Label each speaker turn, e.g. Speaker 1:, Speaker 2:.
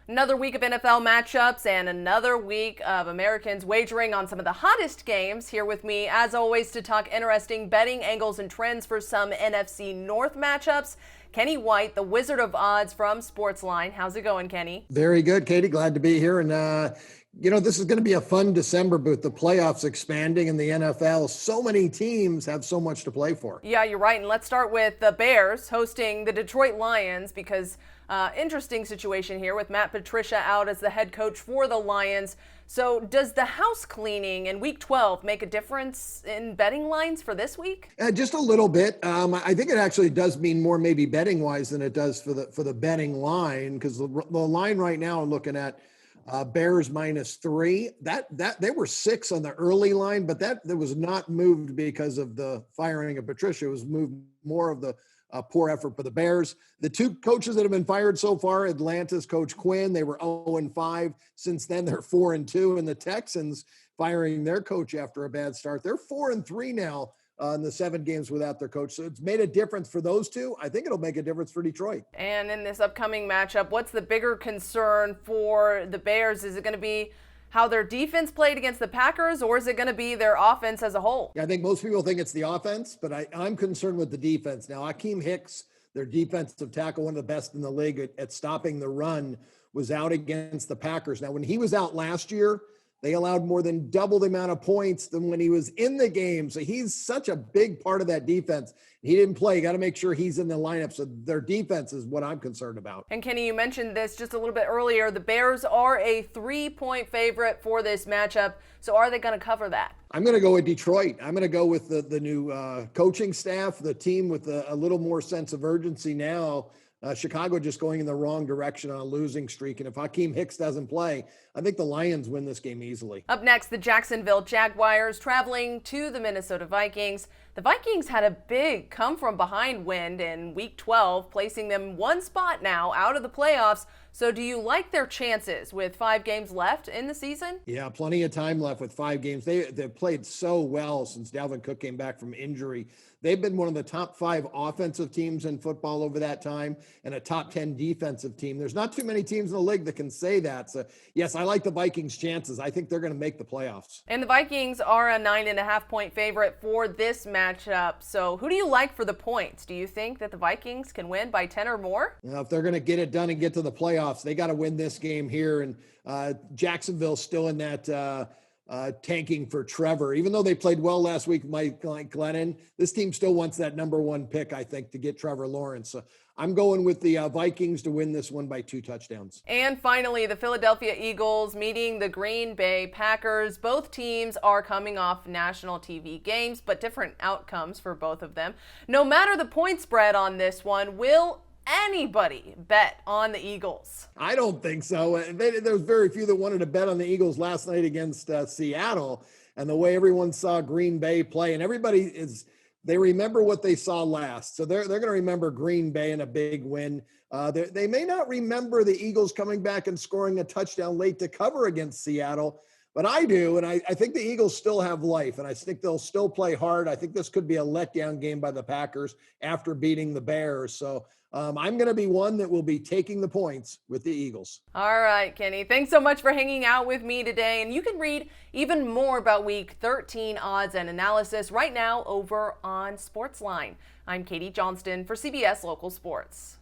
Speaker 1: Another week of NFL matchups and another week of Americans wagering on some of the hottest games. Here with me, as always, to talk interesting betting angles and trends for some NFC North matchups. Kenny White, the Wizard of Odds from SportsLine. How's it going, Kenny?
Speaker 2: Very good, Katie. Glad to be here. And, this is going to be a fun December with the playoffs expanding in the NFL. So many teams have so much to play for.
Speaker 1: Yeah, you're right. And let's start with the Bears hosting the Detroit Lions because interesting situation here with Matt Patricia out as the head coach for the Lions. So does the house cleaning in Week 12 make a difference in betting lines for this week?
Speaker 2: Just a little bit. I think it actually does mean more maybe betting wise than it does for the betting line, because the line right now I'm looking at Bears -3. That they were 6 on the early line, but that was not moved because of the firing of Patricia. It was moved more of the poor effort for the Bears. The two coaches that have been fired so far, Atlanta's Coach Quinn, they were 0-5. Since then, they're 4-2. And the Texans firing their coach after a bad start. They're 4-3 now in the 7 games without their coach. So it's made a difference for those two. I think it'll make a difference for Detroit.
Speaker 1: And in this upcoming matchup, what's the bigger concern for the Bears? Is it going to be how their defense played against the Packers, or is it going to be their offense as a whole?
Speaker 2: Yeah, I think most people think it's the offense, but I'm concerned with the defense. Now, Akeem Hicks, their defensive tackle, one of the best in the league at stopping the run, was out against the Packers. Now, when he was out last year, they allowed more than double the amount of points than when he was in the game. So he's such a big part of that defense. He didn't play. You got to make sure he's in the lineup. So their defense is what I'm concerned about.
Speaker 1: And Kenny, you mentioned this just a little bit earlier. The Bears are a 3-point favorite for this matchup. So are they going to cover that?
Speaker 2: I'm going to go with Detroit. I'm going to go with the new coaching staff, the team with a little more sense of urgency now. Chicago just going in the wrong direction on a losing streak. And if Akeem Hicks doesn't play, I think the Lions win this game easily.
Speaker 1: Up next, the Jacksonville Jaguars traveling to the Minnesota Vikings. The Vikings had a big come-from-behind win in Week 12, placing them one spot now out of the playoffs. So do you like their chances with 5 games left in the season?
Speaker 2: Yeah, plenty of time left with 5 games. They've played so well since Dalvin Cook came back from injury. They've been one of the top 5 offensive teams in football over that time and a top 10 defensive team. There's not too many teams in the league that can say that. So, yes, I like the Vikings' chances. I think they're going to make the playoffs.
Speaker 1: And the Vikings are a 9.5-point favorite for this matchup. So who do you like for the points? Do you think that the Vikings can win by 10 or more?
Speaker 2: Now, if they're going to get it done and get to the playoffs, they got to win this game here. And Jacksonville's still in that tanking for Trevor. Even though they played well last week, Mike Glennon, this team still wants that number 1 pick, I think, to get Trevor Lawrence. So I'm going with the Vikings to win this one by 2 touchdowns.
Speaker 1: And finally, the Philadelphia Eagles meeting the Green Bay Packers. Both teams are coming off national TV games, but different outcomes for both of them. No matter the point spread on this one, will anybody bet on the Eagles?
Speaker 2: I don't think so. There's very few that wanted to bet on the Eagles last night against Seattle, and the way everyone saw Green Bay play, and they remember what they saw last. So they're going to remember Green Bay and a big win. They may not remember the Eagles coming back and scoring a touchdown late to cover against Seattle, but I do, and I think the Eagles still have life, and I think they'll still play hard. I think this could be a letdown game by the Packers after beating the Bears. So I'm going to be one that will be taking the points with the Eagles.
Speaker 1: All right, Kenny. Thanks so much for hanging out with me today. And you can read even more about Week 13 odds and analysis right now over on SportsLine. I'm Katie Johnston for CBS Local Sports.